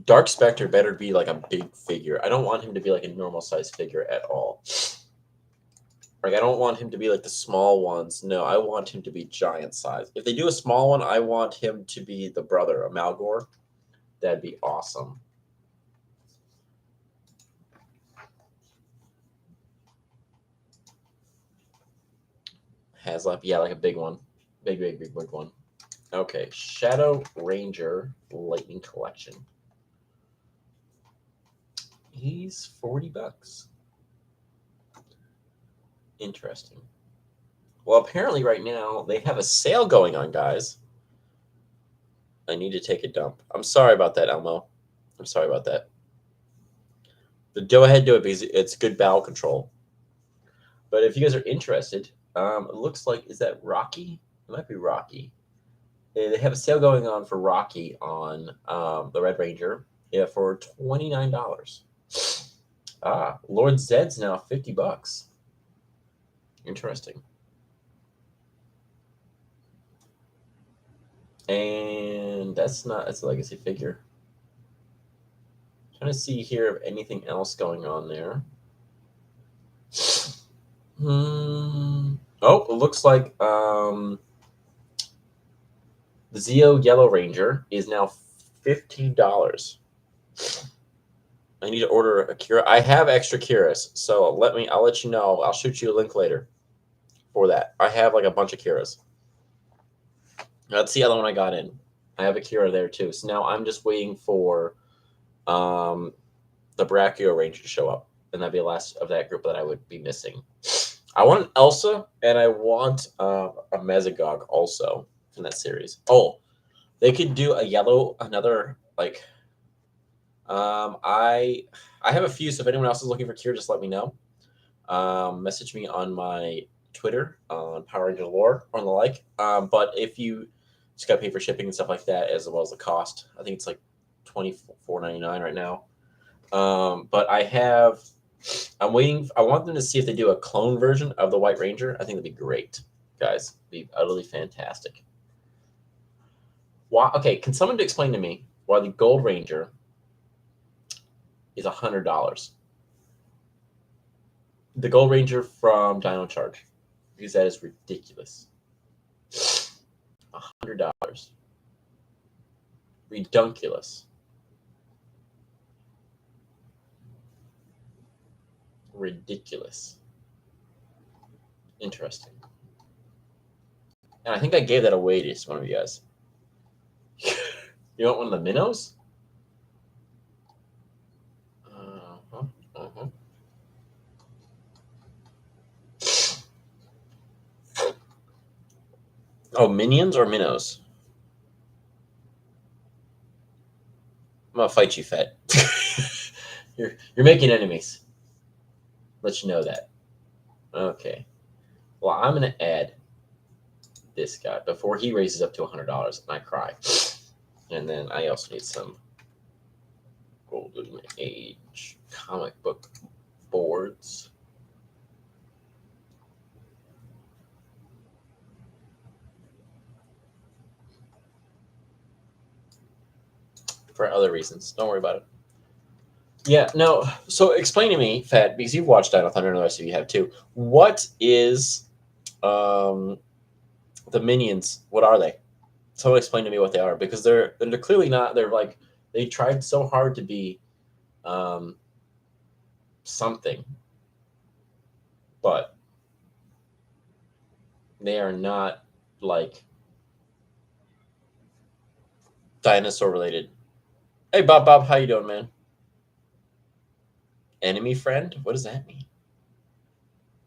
Dark Spectre better be like a big figure. I don't want him to be like a normal size figure at all. Like, I don't want him to be like the small ones. No, I want him to be giant size. If they do a small one, I want him to be the brother of Malgor. That'd be awesome. Haslap, yeah, like a big one. Big one. Okay, Shadow Ranger Lightning Collection. He's $40. Interesting. Well, apparently right now they have a sale going on, guys. I need to take a dump. I'm sorry about that, Elmo. I'm sorry about that. But go ahead and do it because it's good bowel control. But if you guys are interested, it looks like, is that Rocky? It might be Rocky. They have a sale going on for Rocky on the Red Ranger. Yeah, for $29. Lord Zed's now $50. Interesting. And that's a legacy figure. Trying to see here if anything else going on there. Oh, it looks like the Zeo Yellow Ranger is now $15. I need to order a Kira. I have extra Kiras, so I'll let you know. I'll shoot you a link later for that. I have like a bunch of Kiras. That's the other one I got in. I have a Kira there too. So now I'm just waiting for the Brachio Ranger to show up, and that'd be the last of that group that I would be missing. I want an Elsa, and I want a Mesogog also from that series. Oh, they could do another like. I have a few, so if anyone else is looking for Kira, just let me know. Message me on my Twitter on Power Ranger Lore or the like. But if you just got to pay for shipping and stuff like that, as well as the cost, I think it's like $24.99 right now. But I'm waiting. I want them to see if they do a clone version of the White Ranger. I think that'd be great, guys. It'd be utterly fantastic. Why? Okay, can someone explain to me why the Gold Ranger is $100? The Gold Ranger from Dino Charge, because that is ridiculous. $100. Redunculous. ridiculous. Interesting. And I think I gave that away to one of you guys. You want one of the minnows? Oh, minions or minnows? I'm gonna fight you, Fed. You're making enemies. Let you know that. Okay. Well, I'm gonna add this guy before he raises up to $100, and I cry. And then I also need some Golden Age comic book boards. For other reasons. Don't worry about it. Yeah, no. So explain to me, Fat, because you've watched Dino Thunder and the rest of you have too. What is the minions? What are they? Someone explain to me what they are, because they're clearly not. They're like, they tried so hard to be something, but they are not like dinosaur related. Hey, Bob, how you doing, man? Enemy friend? What does that mean?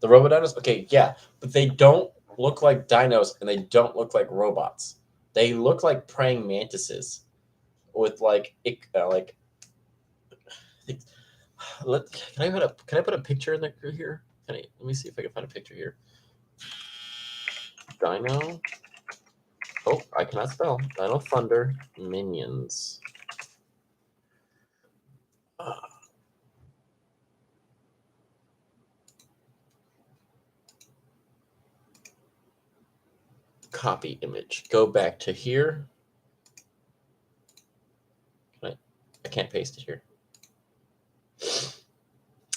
The Robodinos? Okay, yeah, but they don't look like dinos, and they don't look like robots. They look like praying mantises with like can I put a picture in there here? Let me see if I can find a picture here. Dino. Oh, I cannot spell. Dino Thunder minions. Copy image. Go back to here. I can't paste it here.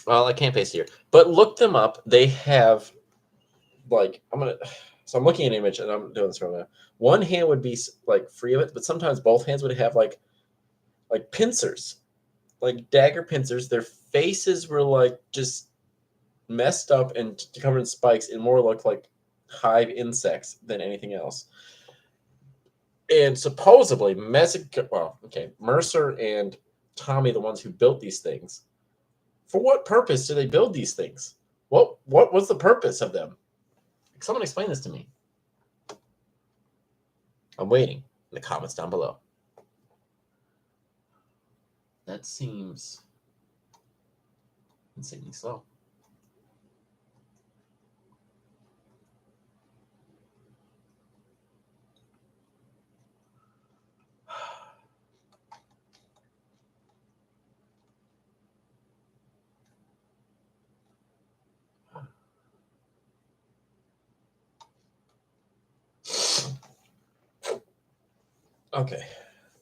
Well, I can't paste it here. But look them up. They have like I'm looking at an image and I'm doing this right now. One hand would be like free of it, but sometimes both hands would have like pincers, like dagger pincers. Their faces were like just messed up and covered in spikes and more looked like hive insects than anything else. And supposedly Mercer and Tommy, the ones who built these things, for what purpose do they build these things? What was the purpose of them? Someone explain this to me. I'm waiting in the comments down below. That seems insanely slow. Okay.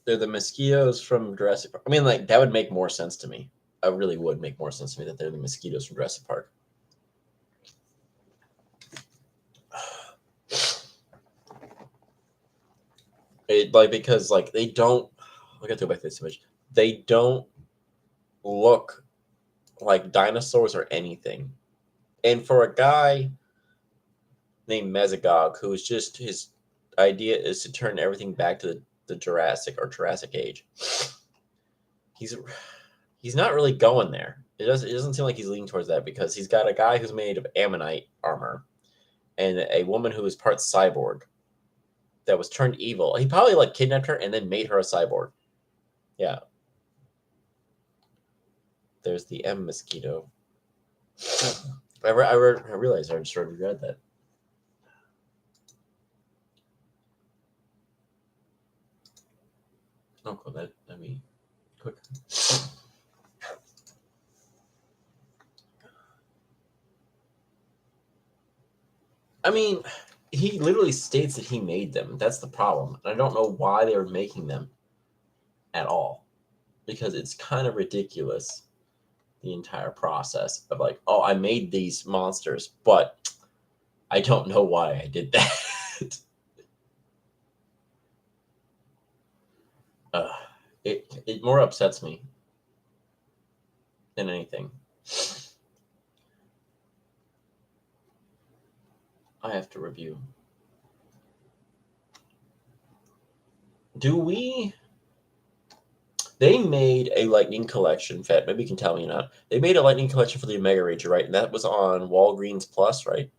They're the mosquitoes from Jurassic Park. I mean, like, that would make more sense to me. It really would make more sense to me that they're the mosquitoes from Jurassic Park. Because they don't. I got to go back to this image. They don't look like dinosaurs or anything. And for a guy named Mesogog, who's just his idea is to turn everything back to the Jurassic Age. He's not really going there. It doesn't seem like he's leaning towards that, because he's got a guy who's made of ammonite armor and a woman who is part cyborg that was turned evil. He probably kidnapped her and then made her a cyborg. Yeah. There's the M mosquito. I realized I just read that. Oh, cool. That'd be quick. I mean, he literally states that he made them. That's the problem. I don't know why they were making them at all, because it's kind of ridiculous, the entire process of oh, I made these monsters, but I don't know why I did that. It more upsets me than anything. I have to review. Do we? They made a Lightning collection. Fat, maybe you can tell me not. They made a Lightning collection for the Omega Ranger, right? And that was on Walgreens Plus, right?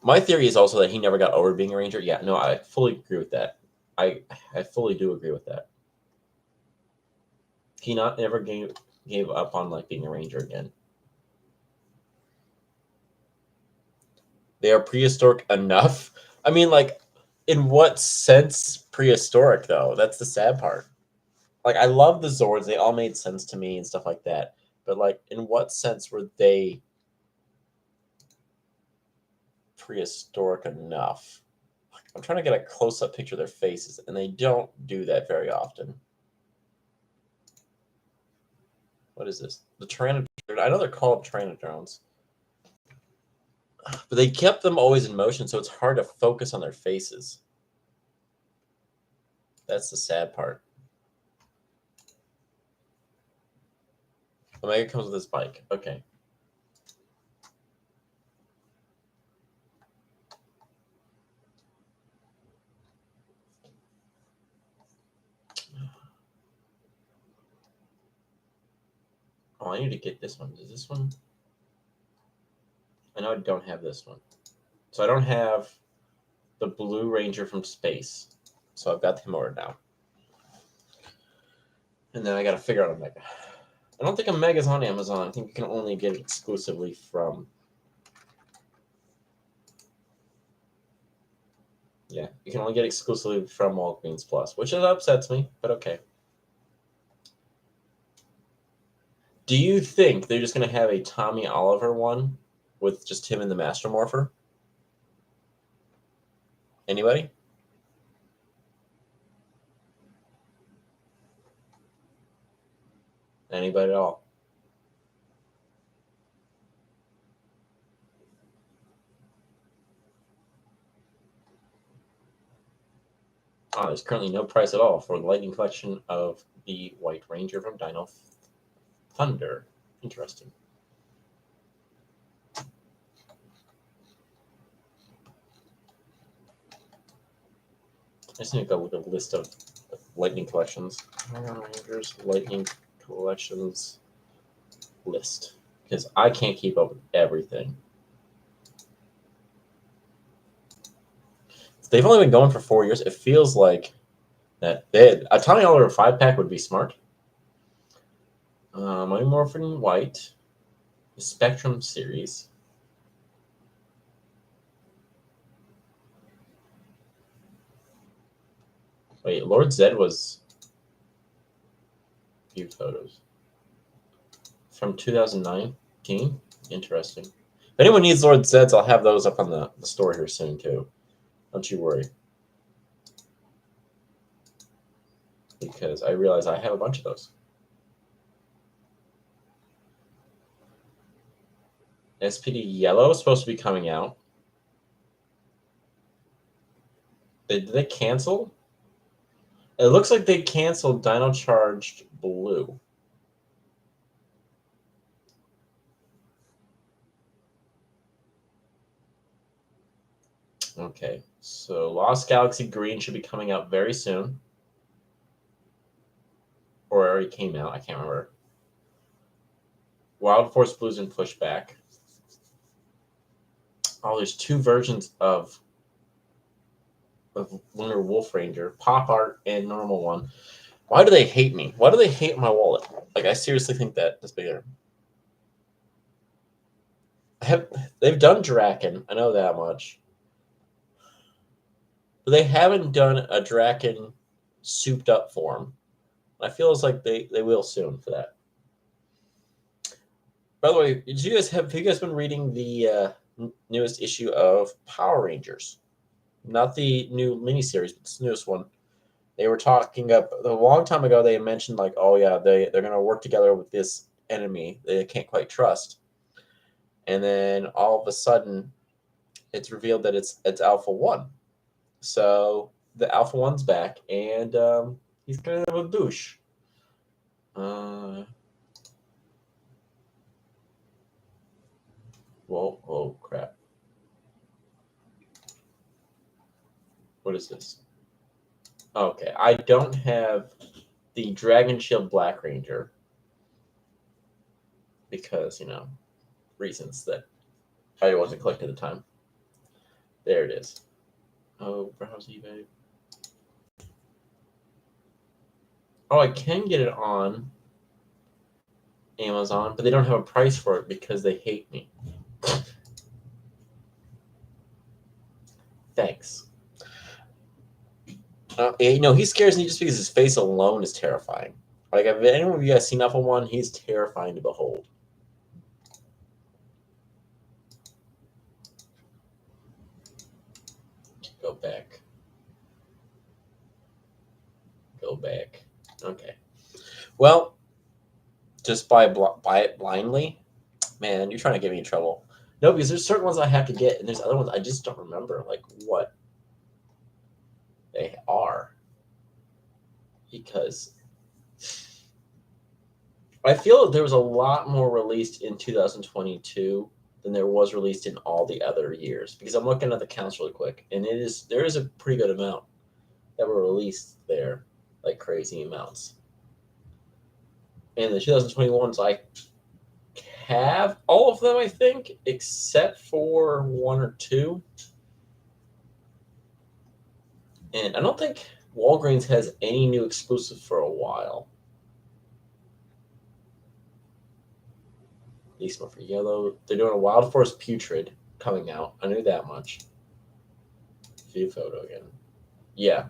My theory is also that he never got over being a Ranger. Yeah, no, I fully agree with that. I fully do agree with that. He not never gave up on like being a Ranger again. They are prehistoric enough. I mean, like, in what sense prehistoric though? That's the sad part. Like, I love the Zords; they all made sense to me and stuff like that. But like, in what sense were they prehistoric enough? I'm trying to get a close-up picture of their faces, and they don't do that very often. What is this? The Tyrannodron. I know they're called Tyrannodrons. But they kept them always in motion, so it's hard to focus on their faces. That's the sad part. Omega comes with his bike. Okay. Oh, I need to get this one. Is this one? I know I don't have this one. So I don't have the Blue Ranger from space. So I've got him ordered now. And then I got to figure out Omega. I don't think Omega's on Amazon. I think you can only get it exclusively from... Yeah, you can only get it exclusively from Walgreens Plus, which upsets me, but okay. Do you think they're just going to have a Tommy Oliver one with just him and the Master Morpher? Anybody? Anybody at all? Oh, there's currently no price at all for the Lightning Collection of the White Ranger from Dino Thunder. Interesting. I just need to go look at a list of Lightning Collections. Rangers Lightning Collections list. Because I can't keep up with everything. They've only been going for 4 years. It feels like that a Tommy Oliver 5-pack would be smart. Mighty Morphin White, the Spectrum series. Wait, Lord Zed was few photos from 2019. Interesting. If anyone needs Lord Zeds, I'll have those up on the store here soon too. Don't you worry. Because I realize I have a bunch of those. SPD Yellow is supposed to be coming out. Did they cancel? It looks like they canceled Dino Charged Blue. Okay, so Lost Galaxy Green should be coming out very soon. Or it already came out, I can't remember. Wild Force Blue's in pushback. Oh, there's 2 versions of Lunar Wolf Ranger, pop art and normal one. Why do they hate me? Why do they hate my wallet? Like, I seriously think that is bigger. They've done Draken, I know that much. But they haven't done a Draken souped up form. I feel it's like they will soon for that. By the way, have you guys been reading the newest issue of Power Rangers? Not the new miniseries, but the newest one. They were talking up a long time ago. They mentioned like, oh yeah, they're going to work together with this enemy they can't quite trust, and then all of a sudden, it's revealed that it's Alpha One. So the Alpha One's back, and he's kind of a douche. Whoa, crap. What is this? Okay, I don't have the Dragon Shield Black Ranger because, reasons that I wasn't collecting at the time. There it is. Oh, browse eBay. Oh, I can get it on Amazon, but they don't have a price for it because they hate me. Thanks. He scares me just because his face alone is terrifying. Like, if anyone of you guys seen Alpha 1, he's terrifying to behold. Go back. Go back. Okay. Well, just buy it blindly? Man, you're trying to get me in trouble. No, because there's certain ones I have to get, and there's other ones I just don't remember, like, what they are. Because I feel that there was a lot more released in 2022 than there was released in all the other years. Because I'm looking at the counts really quick, and there is a pretty good amount that were released there, like crazy amounts. And the 2021s, I have all of them, I think, except for one or two. And I don't think Walgreens has any new exclusives for a while. At least one for yellow. They're doing a Wild Force Putrid coming out. I knew that much. View photo again. Yeah.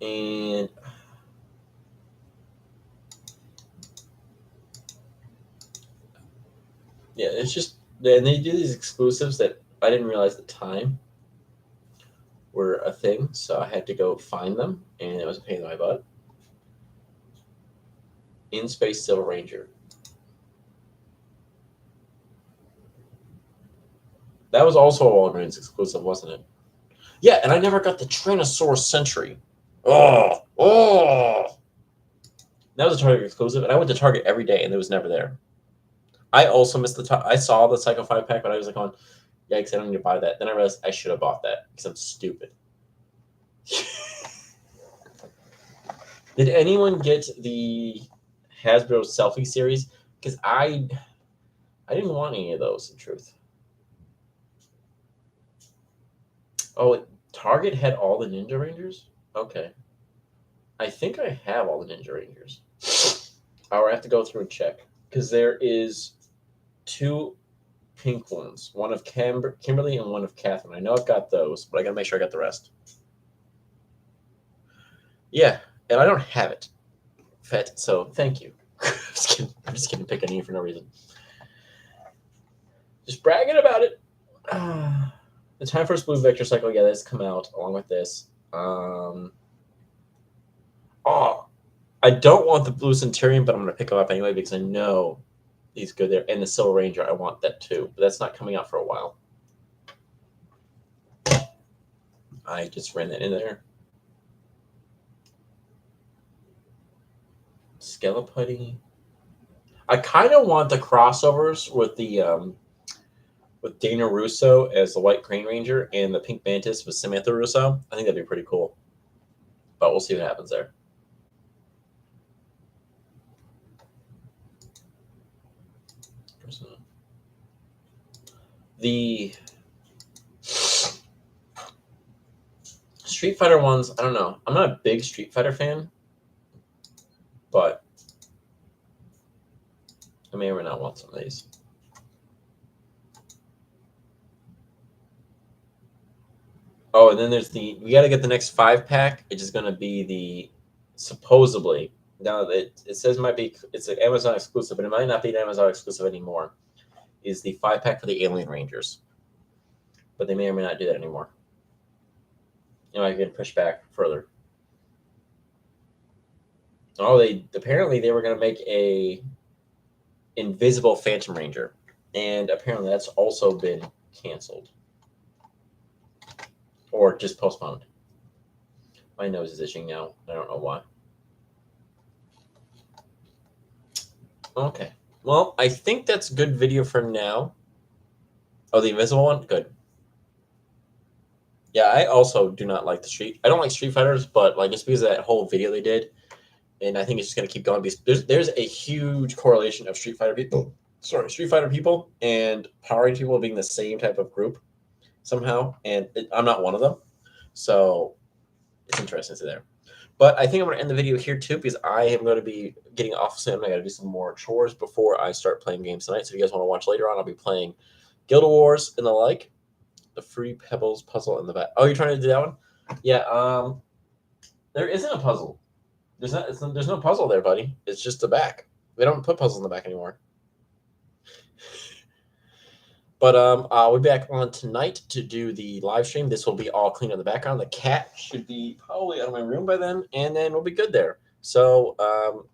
And yeah, it's just, and they do these exclusives that I didn't realize at the time were a thing, so I had to go find them, and it was a pain in my butt. In Space Silver Ranger. That was also a Walgreens exclusive, wasn't it? Yeah, and I never got the Tyrannosaurus Sentry. Oh. That was a Target exclusive, and I went to Target every day, and it was never there. I also missed I saw the Psycho 5-pack, but I was like, yikes, I don't need to buy that. Then I realized I should have bought that because I'm stupid. Did anyone get the Hasbro Selfie series? Because I didn't want any of those, in truth. Oh, Target had all the Ninja Rangers? Okay. I think I have all the Ninja Rangers. I have to go through and check. Because there is 2 pink ones. One of Kimberly and one of Catherine. I know I've got those, but I got to make sure I got the rest. Yeah, and I don't have it. Fet, so thank you. I'm just kidding. Pick on you for no reason. Just bragging about it. The Time Force Blue Vector Cycle, yeah, that's come out along with this. I don't want the Blue Centurion, but I'm going to pick him up anyway because I know he's good there. And the Silver Ranger, I want that too, but that's not coming out for a while. I just ran that in there. Skeleputty. I kind of want the crossovers with the with Dana Russo as the White Crane Ranger and the Pink Mantis with Samantha Russo. I think that'd be pretty cool. But we'll see what happens there. The Street Fighter ones, I don't know. I'm not a big Street Fighter fan, but I may or may not want some of these. Oh, and then there's we got to get the next 5-pack, which is going to be the, supposedly, now it says it's an Amazon exclusive, but it might not be an Amazon exclusive anymore, is the 5-pack for the Alien Rangers. But they may or may not do that anymore. I can push back further. Oh, apparently they were going to make a Invisible Phantom Ranger, and apparently that's also been canceled. Or just postponed. My nose is itching now. I don't know why. Okay. Well, I think that's good video for now. Oh, the invisible one? Good. Yeah, I also do not like I don't like Street Fighters, but like it's because of that whole video they did, and I think it's just gonna keep going because there's a huge correlation of Street Fighter people and Power Rangers people being the same type of group somehow, and I'm not one of them, so it's interesting to there. But I think I'm going to end the video here too because I am going to be getting off soon. I got to do some more chores before I start playing games tonight. So if you guys want to watch later on, I'll be playing Guild Wars and the like. The Free Pebbles puzzle in the back. Oh, you're trying to do that one? Yeah. There isn't a puzzle. There's no puzzle there, buddy. It's just the back. They don't put puzzles in the back anymore. But I'll be back on tonight to do the live stream. This will be all clean in the background. The cat should be probably out of my room by then, and then we'll be good there. So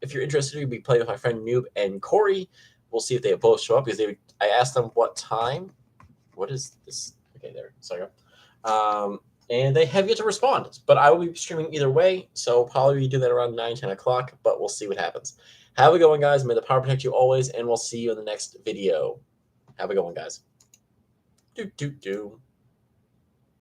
if you're interested, we'll be playing with my friend Noob and Corey. We'll see if they both show up because I asked them what time. What is this? Okay, there. Sorry. And they have yet to respond. But I will be streaming either way, so probably do that around 9, 10 o'clock, but we'll see what happens. Have a good one, guys. May the power protect you always, and we'll see you in the next video. Have a good one, guys. Do.